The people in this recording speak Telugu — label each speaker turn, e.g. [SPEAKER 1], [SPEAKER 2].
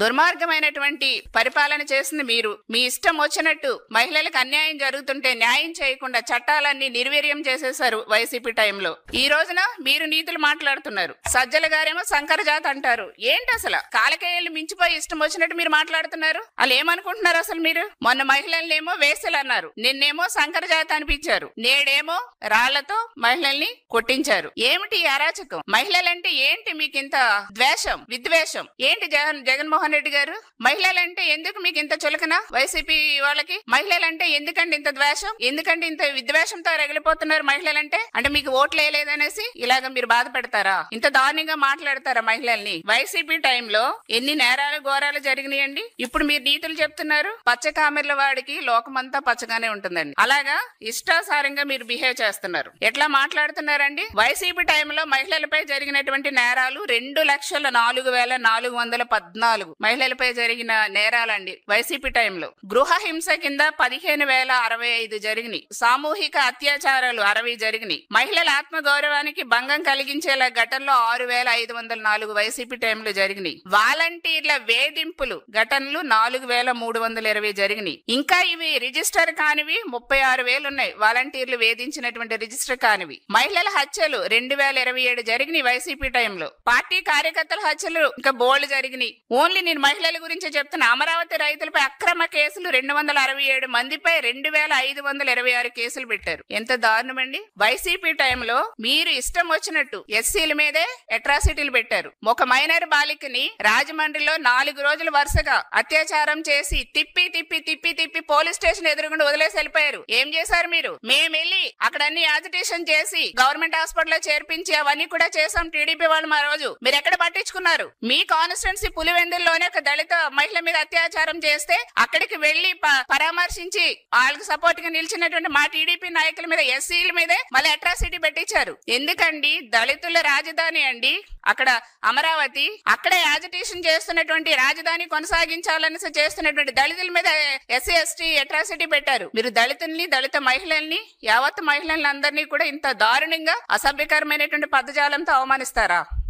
[SPEAKER 1] దుర్మార్గమైనటువంటి పరిపాలన చేసింది మీరు. మీ ఇష్టం వచ్చినట్టు మహిళలకు అన్యాయం జరుగుతుంటే న్యాయం చేయకుండా చట్టాలన్నీ నిర్వీర్యం చేసేశారు వైసీపీ టైంలో. ఈ రోజున మీరు నీతులు మాట్లాడుతున్నారు. సజ్జల గారేమో సంకరజాత్ అంటారు. ఏంటి అసలు కాలకేయాలు మించిపోయి ఇష్టం వచ్చినట్టు మీరు మాట్లాడుతున్నారు. వాళ్ళు ఏమనుకుంటున్నారు అసలు మీరు? మొన్న మహిళలనేమో వేసలు అన్నారు, నిన్నేమో సంకరజాత్ అనిపించారు, నేడేమో రాళ్లతో మహిళల్ని కొట్టించారు. ఏమిటి అరాచకం? మహిళలంటే ఏంటి మీకు ఇంత ద్వేషం, విద్వేషం ఏంటి? జగన్మోహన్ రెడ్డి గారు, మహిళలంటే ఎందుకు మీకు ఇంత చులకన? వైసీపీ వాళ్ళకి మహిళలంటే ఎందుకంటే ఇంత ద్వేషం? ఎందుకంటే ఇంత విద్వేషంతో రగిలిపోతున్నారు మహిళలంటే? అంటే మీకు ఓట్లు వేయలేదనేసి ఇలాగ మీరు బాధ పెడతారా? ఇంత దారుణంగా మాట్లాడతారా మహిళల్ని? వైసీపీ టైంలో ఎన్ని నేరాలు ఘోరాలు జరిగినాయండి. ఇప్పుడు మీరు నీతులు చెప్తున్నారు. పచ్చ కామెర్ల వాడికి లోకమంతా పచ్చగానే ఉంటుందండి. అలాగా ఇష్టాసారంగా మీరు బిహేవ్ చేస్తున్నారు. ఎట్లా మాట్లాడుతున్నారండి? వైసీపీ టైంలో మహిళలపై జరిగినటువంటి నేరాలు 2,04,414 మహిళలపై జరిగిన నేరాలండి వైసీపీ టైంలో. గృహ హింస కింద 15,065 జరిగినాయి. సామూహిక అత్యాచారాలు 60 జరిగినాయి. మహిళల ఆత్మగౌరవానికి భంగం కలిగించేలా ఘటనలో 6,504 వైసీపీ టైంలో జరిగినాయి. వాలంటీర్ల వేధింపులు ఘటనలు 4,320 జరిగినాయి. ఇంకా ఇవి రిజిస్టర్ కానివి 36,000 ఉన్నాయి. వాలంటీర్లు వేధించినటువంటి రిజిస్టర్ కానివి. మహిళల హత్యలు 2,027 జరిగినాయి వైసీపీ టైంలో. పార్టీ కార్యకర్తల హత్యలు ఇంకా బోల్డ్ జరిగినాయి. ఓన్లీ నేను మహిళల గురించి చెప్తున్నా. అమరావతి రైతులపై అక్రమ కేసులు 267 మందిపై 2,526 కేసులు పెట్టారు. ఎంత దారుణమండి. వైసీపీ టైంలో మీరు ఇష్టం వచ్చినట్టు ఎస్సీల మీదే అట్రాసిటీలు పెట్టారు. ఒక మైనర్ బాలికని రాజమండ్రిలో 4 రోజులు వరుసగా అత్యాచారం చేసి తిప్పి తిప్పి తిప్పి తిప్పి పోలీస్ స్టేషన్ ఎదురుగుండా వదిలేసి వెళ్ళిపోయారు. ఏం చేశారు మీరు? మేము వెళ్ళి అక్కడ అన్ని యాజిటేషన్ చేసి గవర్నమెంట్ హాస్పిటల్లో చేర్పించి అవన్నీ కూడా చేసాం టీడీపీ వాళ్ళు. మా రోజు మీరు ఎక్కడ పట్టించుకున్నారు? మీ కాన్స్టిట్యున్సీ పులివెందుల్లోనే ఒక దళిత మహిళ మీద అత్యాచారం చేస్తే అక్కడికి వెళ్లి పరామర్శించి వాళ్ళకి సపోర్ట్ గా నిలిచినటువంటి మా టీడీపీ నాయకుల మీద, ఎస్సీల మీదే మళ్ళీ అట్రాసిటీ పెట్టించారు. ఎందుకండి? దళితుల రాజధాని అండి అక్కడ అమరావతి. అక్కడే యాజిటేషన్ చేస్తున్నటువంటి రాజధాని కొనసాగించాలని చేస్తున్నటువంటి దళితుల మీద ఎస్సీ ఎస్టీ అట్రాసిటీ పెట్టారు. మీరు దళితుల్ని, దళిత మహిళల్ని, యావత్ మహిళల్ని అందరినీ కూడా ఇంత దారుణంగా అసభ్యకరమైనటువంటి పదజాలంతో అవమానిస్తారా?